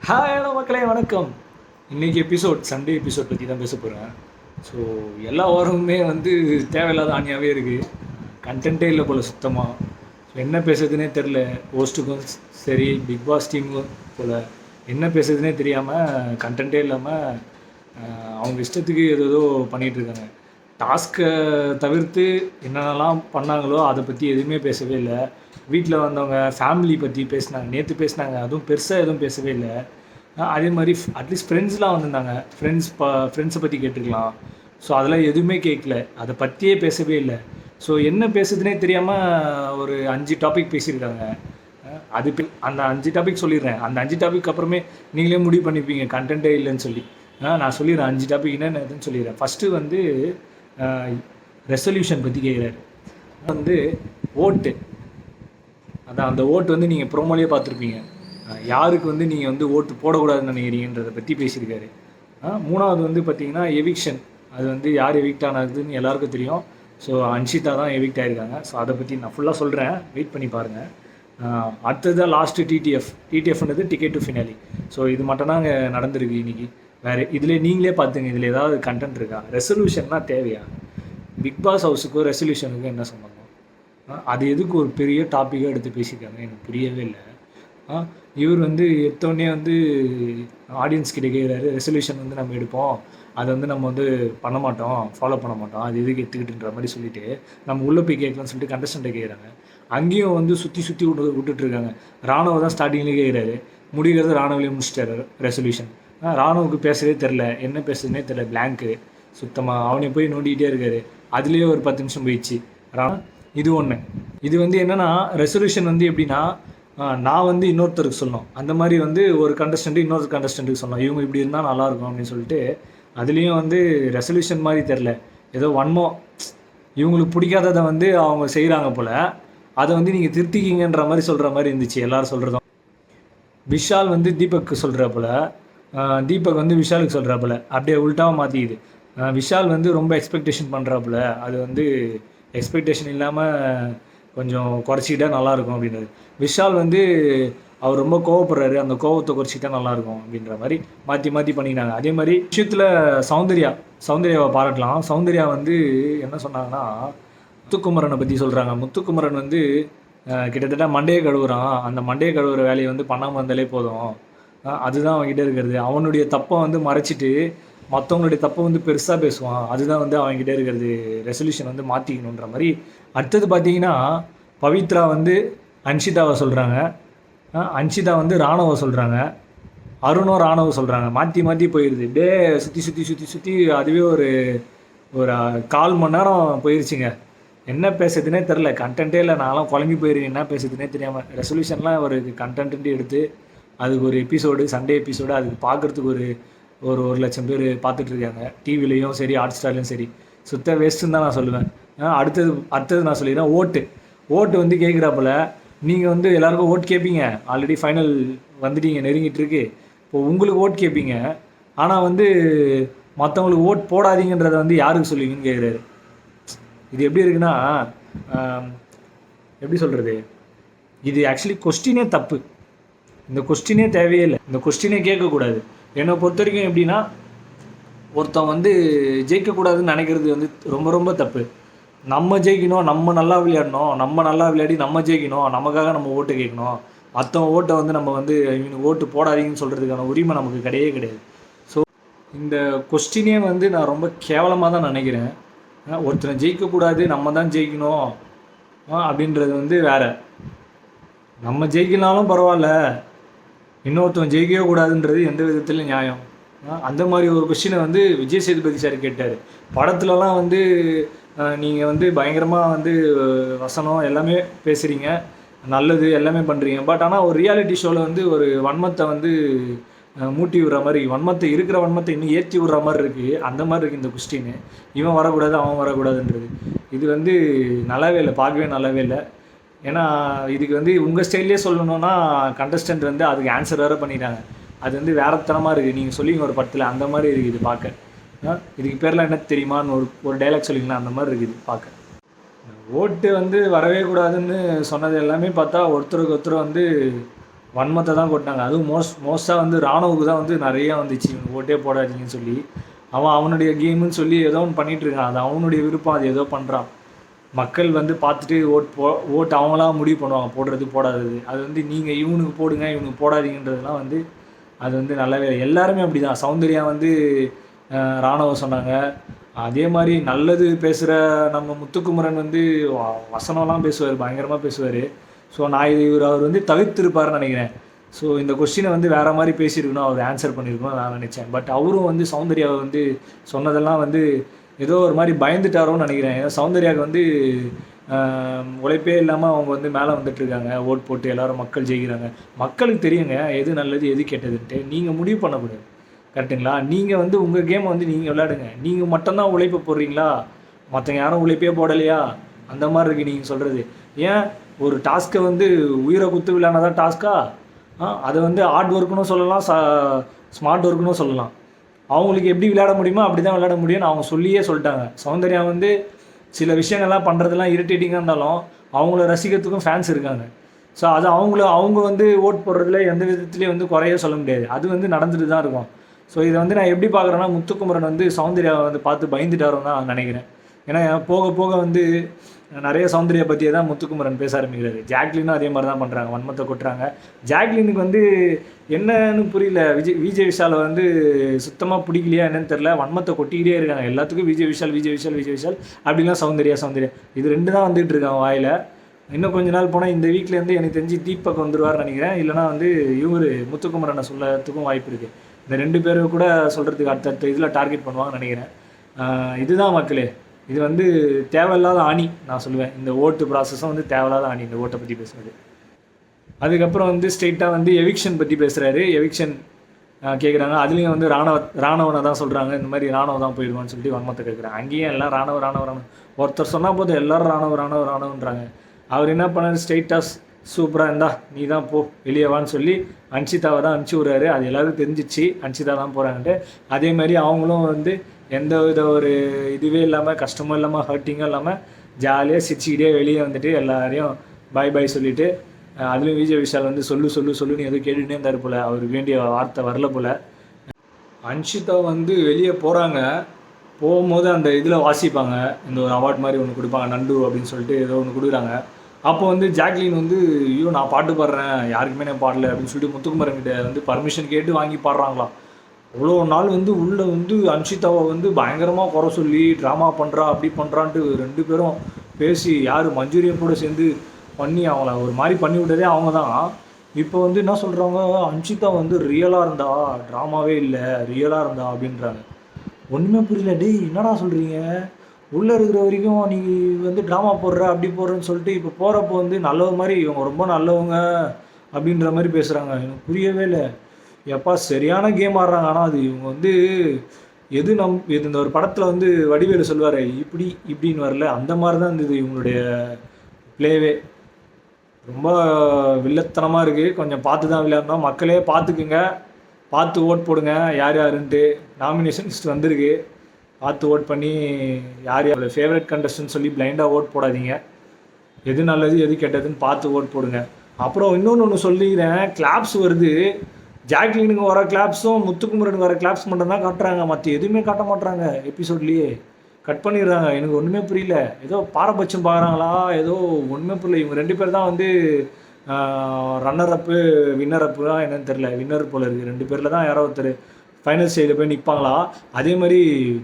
Hello மக்களே வணக்கம். இன்றைக்கி சண்டே எபிசோட் பற்றி தான் பேச போகிறேன். ஸோ எல்லா வாரமுமே தேவையில்லாத ஆணியாகவே இருக்குது. கண்டென்ட்டே இல்லை போல் சுத்தமாக. ஸோ என்ன பேசுறதுனே தெரில. ஹோஸ்ட்டுக்கும் சரி பிக் பாஸ் டீமுக்கும் போல் என்ன பேசுறதுனே தெரியாமல் கண்டென்ட்டே இல்லாமல் அவங்க இஷ்டத்துக்கு ஏதோ பண்ணிகிட்ருக்காங்க. டாஸ்க்கை தவிர்த்து என்னென்னலாம் பண்ணாங்களோ அதை பற்றி எதுவுமே பேசவே இல்லை. வீட்டில் வந்தவங்க ஃபேமிலி பற்றி பேசினாங்க, நேற்று பேசினாங்க, அதுவும் பெருசாக எதுவும் பேசவே இல்லை. அதே மாதிரி அட்லீஸ்ட் ஃப்ரெண்ட்ஸ்லாம் வந்திருந்தாங்க, ஃப்ரெண்ட்ஸை பற்றி கேட்டுருக்கலாம். ஸோ அதெல்லாம் எதுவுமே கேட்கல, அதை பற்றியே பேசவே இல்லை. ஸோ என்ன பேசுதுன்னே தெரியாமல் ஒரு 5 டாபிக் பேசியிருக்காங்க. அது அந்த 5 டாபிக் சொல்லிடுறேன். அந்த 5 டாபிக் அப்புறமே நீங்களே முடிவு பண்ணிப்பீங்க கண்டென்ட்டே இல்லைன்னு சொல்லி. நான் சொல்லிடுறேன் 5 டாபிக் என்னன்னு சொல்லிடுறேன். ஃபஸ்ட்டு ரெசல்யூஷன் பற்றி கேட்குறாரு. ஓட்டு, அதான் அந்த ஓட்டு நீங்கள் ப்ரோமோலேயே பார்த்துருப்பீங்க. யாருக்கு நீங்கள் ஓட்டு போடக்கூடாதுன்னு நினைக்கிறீங்கன்றதை பற்றி பேசியிருக்காரு. மூணாவது பார்த்தீங்கன்னா எவிக்ஷன். அது யார் எவிக்ட் ஆனதுன்னு எல்லாருக்கும் தெரியும். ஸோ அன்ஷிதா தான் எவிக்ட் ஆகிருக்காங்க. ஸோ அதை பற்றி நான் ஃபுல்லாக சொல்கிறேன், வெயிட் பண்ணி பாருங்கள். அடுத்தது லாஸ்ட்டு டிடிஎஃப்ன்றது டிக்கெட் டு ஃபினாலி. ஸோ இது மட்டும்தான் அங்கே நடந்திருக்கு இன்றைக்கி. வேறு இதில் நீங்களே பார்த்துங்க, இதில் ஏதாவது கண்டென்ட் இருக்கா? ரெசல்யூஷன்லாம் தேவையா? பிக் பாஸ் ஹவுஸுக்கும் ரெசல்யூஷனுக்கும் என்ன சம்பந்தம்? அது எதுக்கு ஒரு பெரிய டாப்பிக்காக எடுத்து பேசியிருக்காங்க எனக்கு புரியவே இல்லை. இவர் எடுத்தோடனே ஆடியன்ஸ் கிட்ட கேட்குறாரு, ரெசல்யூஷன் நம்ம எடுப்போம், அதை நம்ம பண்ண மாட்டோம், ஃபாலோ பண்ண மாட்டோம், அது எதுக்கு எடுத்துக்கிட்டுன்ற மாதிரி சொல்லிவிட்டு நம்ம உள்ளே போய் கேட்கலாம்னு சொல்லிட்டு கண்டஸ்டண்ட்டை கேட்குறாங்க. அங்கேயும் சுற்றி விட்டுட்ருக்காங்க. ராணுவ தான் ஸ்டார்டிங்லேயே கேட்குறாரு, முடிகிறது ராணுவலேயே முடிச்சிட்டாரு ரெசல்யூஷன். ராணுவுக்கு பேசுகிறதே தெரில, என்ன பேசுறதுனே தெரில, பிளாங்க்கு சுத்தமாக. அவனை போய் நோண்டிகிட்டே இருக்காரு. அதுலேயே ஒரு 10 நிமிஷம் போயிடுச்சு. இது ஒன்று. இது என்னென்னா ரெசல்யூஷன் எப்படின்னா, நான் இன்னொருத்தருக்கு சொல்லணும், அந்த மாதிரி ஒரு கண்டஸ்டண்ட்டு இன்னொரு கண்டஸ்டண்ட்டுக்கு சொல்லணும், இவங்க இப்படி இருந்தால் நல்லாயிருக்கும் அப்படின்னு சொல்லிட்டு. அதுலேயும் ரெசல்யூஷன் மாதிரி தெரில, ஏதோ வன்மோ இவங்களுக்கு பிடிக்காததை அவங்க செய்கிறாங்க போல். அதை நீங்கள் திருத்திக்கிங்கன்ற மாதிரி சொல்கிற மாதிரி இருந்துச்சு எல்லோரும் சொல்கிறதும். விஷால் தீபக்கு சொல்கிற போல், தீபக் விஷாலுக்கு சொல்கிற போல், அப்படியே உள்டாவாக மாற்றிக்குது. விஷால் ரொம்ப எக்ஸ்பெக்டேஷன் பண்ணுறாப்புல, அது எக்ஸ்பெக்டேஷன் இல்லாமல் கொஞ்சம் குறைச்சிக்கிட்டா நல்லாயிருக்கும் அப்படின்றது. விஷால் அவர் ரொம்ப கோவப்படுறாரு, அந்த கோவத்தை குறைச்சிக்கிட்டா நல்லாயிருக்கும் அப்படின்ற மாதிரி மாற்றி பண்ணிக்கினாங்க. அதே மாதிரி விஷயத்தில் சௌந்தர்யாவை பாராட்டலாம். சௌந்தர்யா என்ன சொன்னாங்கன்னா, முத்துக்குமரனை பற்றி சொல்கிறாங்க. முத்துக்குமரன் கிட்டத்தட்ட மண்டையை கழுவுறான், அந்த மண்டையை கழுவுற வேலையை பண்ணாமல் வந்தாலே போதும், அதுதான் அவன்கிட்ட இருக்கிறது. அவனுடைய தப்பை மறைச்சிட்டு மற்றவங்களுடைய தப்பை பெருசாக பேசுவான், அதுதான் அவங்ககிட்ட இருக்கிறது. ரெசல்யூஷன் மாற்றிக்கணுன்ற மாதிரி. அடுத்தது பார்த்தீங்கன்னா பவித்ரா அன்ஷிதாவை சொல்கிறாங்க, அன்ஷிதா ராணுவை சொல்கிறாங்க, அருணோ ராணுவை சொல்கிறாங்க. மாற்றி போயிடுது. டே சுற்றி அதுவே ஒரு 1/4 மணி நேரம் போயிடுச்சுங்க. என்ன பேசுறதுனே தெரில, கண்டென்ட்டே இல்லை. நான்லாம் குழம்பி போயிருக்கேன், என்ன பேசுறதுனே தெரியாமல். ரெசல்யூஷன்லாம் ஒரு கண்டென்ட்டு எடுத்து அதுக்கு ஒரு எபிசோடு, சண்டே எபிசோடு, அதுக்கு பார்க்குறதுக்கு ஒரு 1,00,000 பேர் பார்த்துட்ருக்காங்க. டிவிலையும் சரி ஹாட்ஸ்டார்லையும் சரி. சுத்த வேஸ்ட்டுன்னு தான் நான் சொல்லுவேன். அடுத்தது நான் சொல்லிடுறேன். ஓட்டு கேட்குறாப்புல. நீங்கள் எல்லாருக்கும் ஓட்டு கேட்பீங்க, ஆல்ரெடி ஃபைனல் வந்துட்டீங்க, நெருங்கிட்டுருக்கு. இப்போது உங்களுக்கு ஓட்டு கேட்பீங்க, ஆனால் மற்றவங்களுக்கு ஓட் போடாதீங்கன்றதை யாருக்கு சொல்லுவீங்கன்னு கேட்குறாரு. இது எப்படி இருக்குன்னா, எப்படி சொல்கிறது, இது ஆக்சுவலி கொஸ்டினே தப்பு. இந்த கொஸ்டினே தேவையே இல்லை, இந்த கொஸ்டினே கேட்கக்கூடாது. என்னை பொறுத்த வரைக்கும் எப்படின்னா, ஒருத்தன் ஜெயிக்கக்கூடாதுன்னு நினைக்கிறது ரொம்ப ரொம்ப தப்பு. நம்ம ஜெயிக்கணும், நம்ம நல்லா விளையாடணும், நம்ம நல்லா விளையாடி நம்ம ஜெயிக்கணும், நமக்காக நம்ம ஓட்டு கேட்கணும். மற்றவங்க ஓட்டை நம்ம இவனுக்கு ஓட்டு போடாதீங்கன்னு சொல்கிறதுக்கான உரிமை நமக்கு கிடையாது. ஸோ இந்த கொஸ்டினே நான் ரொம்ப கேவலமாக தான் நினைக்கிறேன். ஒருத்தனை ஜெயிக்கக்கூடாது, நம்ம தான் ஜெயிக்கணும் அப்படின்றது வேறு. நம்ம ஜெயிக்கனாலும் பரவாயில்ல, இன்னொருத்தவன் ஜெயிக்கவே கூடாதுன்றது எந்த விதத்தில் நியாயம்? அந்த மாதிரி ஒரு கொஸ்டினை விஜய் சேதுபதி சார் கேட்டார். படத்துலலாம் நீங்கள் பயங்கரமாக வசனம் எல்லாமே பேசுகிறீங்க, நல்லது எல்லாமே பண்ணுறீங்க. பட் ஆனால் ஒரு ரியாலிட்டி ஷோவில் ஒரு வன்மத்தை மூட்டி விடுற மாதிரி, இருக்கிற வன்மத்தை இன்னும் ஏற்றி விடுற மாதிரி இருக்குது. அந்த மாதிரி இருக்குது இந்த கொஸ்டின். இவன் வரக்கூடாது, அவன் வரக்கூடாதுன்றது. இது நல்லாவே இல்லை, பார்க்கவே நல்லாவே இல்லை. ஏன்னா இதுக்கு உங்கள் ஸ்டைல்லே சொல்லணுன்னா கண்டஸ்டன்ட் அதுக்கு ஆன்சர் வேறு பண்ணிட்டாங்க. அது வேறத்தனமாக இருக்குது. நீங்கள் சொல்லிங்க ஒரு படத்தில், அந்த மாதிரி இருக்குது இது பார்க்க. இதுக்கு பேர்லாம் என்ன தெரியுமான்னு ஒரு டைலாக் சொல்லிங்கன்னா அந்த மாதிரி இருக்குது பார்க்க. ஓட்டு வரவே கூடாதுன்னு சொன்னது எல்லாமே பார்த்தா ஒருத்தருக்கு ஒருத்தர் வன்மத்தை தான் கொட்டினாங்க. அதுவும் மோஸ்ட்டாக வந்து ராணுவுக்கு தான் வந்து நிறையா வந்துச்சு, இவங்க ஓட்டே போடாதீங்கன்னு சொல்லி. அவனுடைய கேமுன்னு சொல்லி ஏதோ ஒன்று பண்ணிகிட்டு இருக்கான். அது அவனுடைய விருப்பம், அது ஏதோ பண்ணுறான். மக்கள் வந்து பார்த்துட்டு ஓட்டு அவங்களாம் முடிவு பண்ணுவாங்க, போடுறது போடாதது. அது வந்து நீங்கள் இவனுக்கு போடுங்க இவனுக்கு போடாதீங்கன்றதுலாம் வந்து அது வந்து நல்லாவே எல்லாருமே அப்படி தான். சௌந்தர்யா வந்து ராணுவம் சொன்னாங்க. அதே மாதிரி நல்லது பேசுகிற நம்ம முத்துக்குமரன் வந்து வசனம்லாம் பேசுவார், பயங்கரமாக பேசுவார். ஸோ நான் அவர் வந்து தவிர்த்திருப்பார்னு நினைக்கிறேன். ஸோ இந்த கொஸ்டினை வந்து வேறு மாதிரி பேசியிருக்கணும், அவர் ஆன்சர் பண்ணியிருக்கணும் நான் நினச்சேன். பட் அவரும் வந்து சௌந்தர்யாவை வந்து சொன்னதெல்லாம் வந்து ஏதோ ஒரு மாதிரி பயந்துட்டாரோன்னு நினைக்கிறேன். ஏன்னா சௌந்தர்யாவுக்கு வந்து உழைப்பே இல்லாமல் அவங்க வந்து மேலே வந்துட்டுருக்காங்க, ஓட் போட்டு எல்லோரும் மக்கள் ஜெயிக்கிறாங்க. மக்களுக்கு தெரியுங்க எது நல்லது எது கெட்டதுன்ட்டு. நீங்கள் முடிவு பண்ணக்கூடாது, கரெக்டுங்களா? நீங்கள் வந்து உங்கள் கேமை வந்து நீங்கள் விளையாடுங்க. நீங்கள் மட்டும்தான் உழைப்பை போடுறீங்களா, மற்றவங்க யாரும் உழைப்பே போடலையா? அந்த மாதிரி இருக்குது நீங்கள் சொல்கிறது. ஏன் ஒரு டாஸ்க்கை வந்து உயிரை குத்து விளையாடுனதான் டாஸ்க்கா? அதை வந்து ஹார்ட் ஒர்க்குன்னு சொல்லலாம், ஸ்மார்ட் ஒர்க்குன்னு சொல்லலாம். அவங்களுக்கு எப்படி விளையாட முடியுமோ அப்படி தான் விளையாட முடியும்னு அவங்க சொல்லியே சொல்லிட்டாங்க. சௌந்தர்யா வந்து சில விஷயங்கள்லாம் பண்ணுறதுலாம் இரிட்டேட்டிங்காக இருந்தாலும் அவங்கள ரசிக்கிறதுக்கும் ஃபேன்ஸ் இருக்காங்க. ஸோ அது அவங்க வந்து ஓட் போடுறதுல எந்த விதத்துலேயும் வந்து குறைய சொல்ல முடியாது, அது வந்து நடந்துட்டு தான் இருக்கும். ஸோ இதை வந்து நான் எப்படி பார்க்குறேன்னா, முத்துக்குமரன் வந்து சௌந்தர்யாவை வந்து பார்த்து பயந்துட்டாரோன்னு தான் நினைக்கிறேன். ஏன்னா போக போக வந்து நிறைய சௌந்தர்யா பற்றியே தான் முத்துக்குமரன் பேச ஆரம்பிக்கிறாரு. ஜாக்லினும் அதே மாதிரி தான் பண்ணுறாங்க, வன்மத்தை கொட்டுறாங்க. ஜாக்லினுக்கு வந்து என்னன்னு புரியல, விஜய் விஷாலை வந்து சுத்தமாக பிடிக்கலையா என்னன்னு தெரில, வன்மத்தை கொட்டிக்கிட்டே இருக்காங்க எல்லாத்துக்கும். விஜய் விஷால் அப்படிலாம் சௌந்தர்யா இது 2 தான் வந்துகிட்டு இருக்காங்க வாயில். இன்னும் கொஞ்ச நாள் போனால் இந்த வீக்லேருந்து எனக்கு தெரிஞ்சு தீபக் வந்துடுவார்னு நினைக்கிறேன். இல்லைனா வந்து இவர் முத்துக்குமரனை சொல்லறதுக்கும் வாய்ப்பு இருக்குது. இந்த 2 பேரும் கூட சொல்கிறதுக்கு அடுத்தடுத்த இதில் டார்கெட் பண்ணுவாங்கன்னு நினைக்கிறேன். இதுதான் மக்களே, இது வந்து தேவையில்லாத ஆணி நான் சொல்லுவேன். இந்த ஓட்டு ப்ராசஸும் வந்து தேவையில்லாத ஆணி, இந்த ஓட்டை பற்றி பேசுகிறது. அதுக்கப்புறம் வந்து ஸ்ட்ரெயிட்டாக வந்து எவிக்ஷன் பற்றி பேசுகிறாரு. எவிக்ஷன் கேட்குறாங்க. அதுலேயும் வந்து ராணுவனை தான் சொல்கிறாங்க, இந்த மாதிரி ராணுவம் தான் போயிடுவான்னு சொல்லிட்டு வன்மத்தை கேட்குறாங்க. அங்கேயும் எல்லாம் ராணுவம் ஒருத்தர் சொன்னால் போதும் எல்லோரும் ராணுவன்றாங்க. அவர் என்ன பண்ணார், ஸ்ட்ரெயிட்டாக சூப்பராக இருந்தா நீ தான் போ வெளியேவான்னு சொல்லி அன்ஷிதாவை தான் அனுப்பிச்சி விட்றாரு. அது எல்லோரும் தெரிஞ்சிச்சு அன்ஷிதா தான் போகிறாங்கன்ட்டு. அதே மாதிரி அவங்களும் வந்து எந்த வித ஒரு இதுவே இல்லாமல், கஷ்டமும் இல்லாமல், ஹர்ட்டிங்கும் இல்லாமல் ஜாலியாக சிரிச்சுக்கிட்டே வெளியே வந்துட்டு எல்லாரையும் பாய் சொல்லிவிட்டு, அதுலேயும் விஜய் விஷால் வந்து சொல்லுன்னு எதுவும் கேட்டுகிட்டே இருந்தார் போல், அவருக்கு வேண்டிய வார்த்தை வரல போல். அன்ஷிதா வந்து வெளியே போகிறாங்க, போகும்போது அந்த இதில் வாசிப்பாங்க, இந்த ஒரு அவார்ட் மாதிரி ஒன்று கொடுப்பாங்க, நண்டு அப்படின்னு சொல்லிட்டு ஏதோ ஒன்று கொடுக்குறாங்க. அப்போ வந்து ஜாக்லின் வந்து ஐயோ நான் பாட்டு பாடுறேன், யாருக்குமே நான் பாடலை அப்படின்னு சொல்லிட்டு முத்துக்குமரன் கிட்ட வந்து பர்மிஷன் கேட்டு வாங்கி பாடுறாங்களாம். அவ்வளோ நாள் வந்து உள்ளே வந்து அன்ஷிதாவை வந்து பயங்கரமாக குறை சொல்லி ட்ராமா பண்ணுறா அப்படி பண்ணுறான்ட்டு 2 பேரும் பேசி, யார் மஞ்சூரியன் கூட சேர்ந்து பண்ணி அவங்கள ஒரு மாதிரி பண்ணி விட்டதே அவங்க தான். இப்போ வந்து என்ன சொல்கிறாங்க, அன்ஷிதா வந்து ரியலாக இருந்தா, ட்ராமாவே இல்லை ரியலாக இருந்தா அப்படின்றாங்க. ஒன்றுமே புரியல. டேய் என்னடா சொல்கிறீங்க, உள்ளே இருக்கிற வரைக்கும் நீ வந்து ட்ராமா போடுற அப்படி போடுறேன்னு சொல்லிட்டு இப்போ போகிறப்போ வந்து நல்லவங்க மாதிரி இவங்க ரொம்ப நல்லவங்க அப்படின்ற மாதிரி பேசுகிறாங்க. எனக்கு புரியவே இல்லை. எப்பா சரியான கேம் ஆடுறாங்க. ஆனால் அது இவங்க வந்து எது இந்த ஒரு படத்தில் வந்து வடிவேலு சொல்லுவார் இப்படின்னு வரல, அந்த மாதிரி தான் இருந்தது இவங்களுடைய ப்ளேவே. ரொம்ப வில்லத்தனமாக இருக்குது. கொஞ்சம் பார்த்து தான் விளையாடணும். மக்களே பார்த்துக்குங்க, பார்த்து ஓட் போடுங்க யார் யாருன்ட்டு. நாமினேஷன் லிஸ்ட் வந்திருக்கு, பார்த்து ஓட் பண்ணி யார் ஃபேவரட் கண்டஸ்டன்ட் சொல்லி பிளைண்டாக ஓட் போடாதீங்க. எது நல்லது எது கெட்டதுன்னு பார்த்து ஓட் போடுங்க. அப்புறம் இன்னொன்று சொல்லிக்கிறேன், கிளாப்ஸ் வருது. ஜாக்லினுக்கு வர கிளாப்ஸும் முத்துக்குமரனுக்கு வர கிளாப்ஸ் மட்டும்தான் காட்டுறாங்க, மற்ற எதுவுமே காட்ட மாட்டுறாங்க. எபிசோட்லேயே கட் பண்ணிடுறாங்க. எனக்கு ஒன்றுமே புரியல. ஏதோ பாரபட்சம் பார்க்குறாங்களா ஏதோ ஒன்றுமே புரியல. இவங்க 2 பேர் தான் வந்து ரன்னர் அப்பு வின்னர் அப்பு தான் என்னன்னு தெரில, வின்னர் போல் இருக்குது. 2 பேரில் தான் யாரோ ஒருத்தர் ஃபைனல் ஸ்டேஜில் போய் நிற்பாங்களா. அதே மாதிரி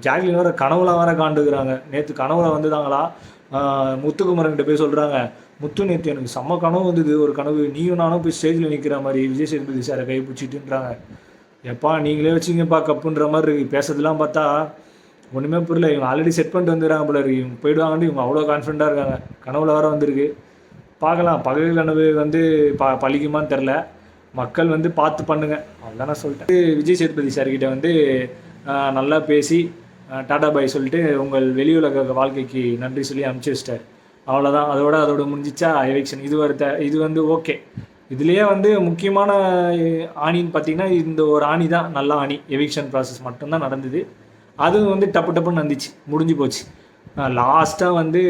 ஜாக்லின் வேறு கனவுலாம் வேறு காண்டுக்கிறாங்க. நேற்று கனவுல வந்துதாங்களா, முத்துக்குமரன்கிட்ட போய் சொல்கிறாங்க, முத்து நேற்று எனக்கு செம்ம கனவு வந்தது, ஒரு கனவு நீயும் நானும் போய் ஸ்டேஜில் நிற்கிற மாதிரி விஜய் சேதுபதி சாரை கை பிடிச்சிட்டுன்றாங்க. எப்பா நீங்களே வச்சிங்கப்பா கப்புன்ற மாதிரி இருக்குது. பேசுறதுலாம் பார்த்தா ஒன்றுமே புரியல. இவங்க ஆல்ரெடி செட் பண்ணிட்டு வந்துடுறாங்க போல இருக்குது. இவங்க போயிடுவாங்கன்னு இவங்க அவ்வளோ கான்ஃபிடண்ட்டாக இருக்காங்க. கனவுல வேறு வந்திருக்கு. பார்க்கலாம் பகல் கனவு வந்து பழிக்குமான்னு தெரில. மக்கள் வந்து பார்த்து பண்ணுங்க, அவ்வளோதான் நான் சொல்லிட்டேன். விஜய் சேதுபதி சார்கிட்ட வந்து நல்லா பேசி டாடா பாய் சொல்லிட்டு உங்கள் வெளியுலக வாழ்க்கைக்கு நன்றி சொல்லி அனுப்பிச்சி வச்சிட்டார். அவ்வளோதான், அதோட முடிஞ்சிச்சா எவிக்ஷன். இது வந்து ஓகே. இதுலேயே வந்து முக்கியமான ஆணின்னு பார்த்தீங்கன்னா இந்த ஒரு ஆணி தான் நல்ல ஆணி. எவிக்ஷன் ப்ராசஸ் மட்டும்தான் நடந்தது. அதுவும் வந்து டப்புன்னு வந்துச்சு, முடிஞ்சு போச்சு. லாஸ்ட்டாக வந்து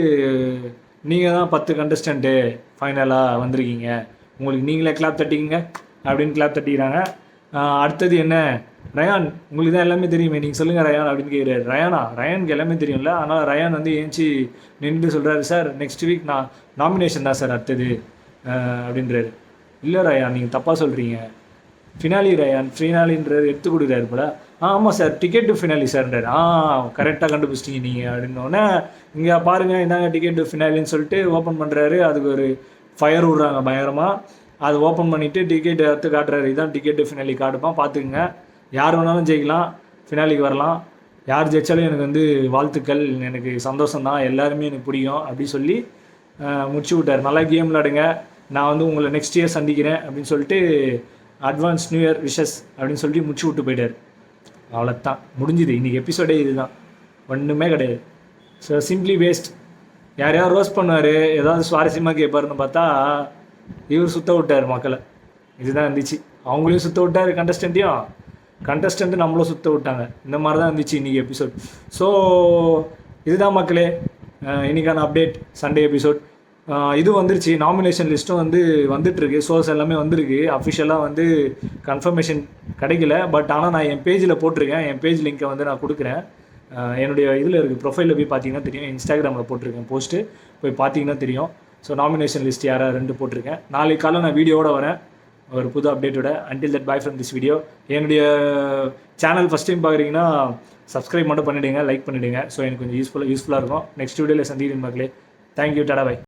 நீங்கள் தான் 10 கண்டஸ்டண்ட்டு ஃபைனலாக வந்திருக்கீங்க, உங்களுக்கு நீங்களே கிளாப் தட்டிக்கிங்க. அப்படின்னு கிளாப் தட்டிக்கிறாங்க. அடுத்தது என்ன, ரயான் உங்களுக்கு தான் எல்லாமே தெரியுமே, நீங்கள் சொல்லுங்கள் ரயான் அப்படின்னு கேட்குறாரு. ரயானுக்கு எல்லாமே தெரியும்ல. ஆனால் ரயான் வந்து ஏஞ்சி நின்று சொல்கிறாரு, சார் நெக்ஸ்ட் வீக் நான் நாமினேஷன் தான் சார் அடுத்தது அப்படின்றாரு. இல்லை ரயான் நீங்கள் தப்பாக சொல்கிறீங்க, ஃபினாலி ரயான், ஃபினாலின்றது எடுத்து கொடுக்குறாரு போல. ஆமாம் சார் டிக்கெட் டு ஃபினாலி சார்ன்றாரு. கரெக்டாக கண்டுபிடிச்சிட்டிங்க நீங்கள் அப்படின்னோடனே, இங்கே பாருங்கள் இந்தாங்க டிக்கெட் டு ஃபினாலின்னு சொல்லிட்டு ஓப்பன் பண்ணுறாரு. அதுக்கு ஒரு ஃபயர் விட்றாங்க பயங்கரமாக. அது ஓப்பன் பண்ணிவிட்டு டிக்கெட் எடுத்து காட்டுறாரு. இதுதான் டிக்கெட் டு ஃபினாலி கார்டுப்பா, பார்த்துக்குங்க, யார் வேணாலும் ஜெயிக்கலாம், ஃபினாலிக்கு வரலாம், யார் ஜெயிச்சாலும் எனக்கு வந்து வாழ்த்துக்கள், எனக்கு சந்தோஷம்தான், எல்லாருமே எனக்கு பிடிக்கும் அப்படி சொல்லி முடிச்சு விட்டார். நல்லா கேம் விளாடுங்க, நான் வந்து உங்களை நெக்ஸ்ட் இயர் சந்திக்கிறேன் அப்படின்னு சொல்லிட்டு அட்வான்ஸ் நியூ இயர் விஷஸ் அப்படின்னு சொல்லிட்டு முடிச்சு விட்டு போயிட்டார். அவ்வளோதான் முடிஞ்சுது. இன்றைக்கி எபிசோடே இதுதான், ஒன்றுமே கிடையாது. So simply waste. யாரையாவது ரோஸ்ட் பண்ணுவார், ஏதாவது சுவாரஸ்யமாக கேட்பாருன்னு பார்த்தா இவர் சுத்த விட்டார் மக்களை. இதுதான் இருந்துச்சு. அவங்களையும் சுத்த விட்டார், கண்டஸ்டண்ட்டு நம்மளும் சுத்த விட்டாங்க. இந்த மாதிரி தான் இருந்துச்சு இன்றைக்கி எபிசோட். ஸோ இதுதான் மக்களே இன்றைக்கான அப்டேட், சண்டே எபிசோட். இது வந்துருச்சு, நாமினேஷன் லிஸ்ட்டும் வந்து வந்துட்டுருக்கு, ஷோஸ் எல்லாமே வந்திருக்கு. அஃபிஷியலாக வந்து கன்ஃபர்மேஷன் கிடைக்கல, பட் ஆனால் நான் என் பேஜில் போட்டிருக்கேன். என் பேஜ் லிங்க்கை வந்து நான் கொடுக்குறேன். என்னுடைய இதில் இருக்குது, ப்ரொஃபைலில் போய் பார்த்தீங்கன்னா தெரியும். இன்ஸ்டாகிராமில் போட்டிருக்கேன் போஸ்ட்டு, போய் பார்த்தீங்கன்னா தெரியும். ஸோ நாமினேஷன் லிஸ்ட் யாராவது 2 போட்டிருக்கேன். நாளைக்கு காலை நான் வீடியோவோட வரேன் ஒரு புது அப்டேட்டோட. Until that bye from this video. என்னுடைய சேனல் ஃபஸ்ட் டைம் பார்க்குறீங்கன்னா சப்ஸ்கிரைப் மட்டும் பண்ணிவிடுங்க, லைக் பண்ணிவிடுங்க. ஸோ எனக்கு கொஞ்சம் யூஸ்ஃபுல்லாக இருக்கும். நெக்ஸ்ட் வீடியோவில் சந்திக்கிறேன் மக்களே. தேங்க்யூ, டாடா, பாய்.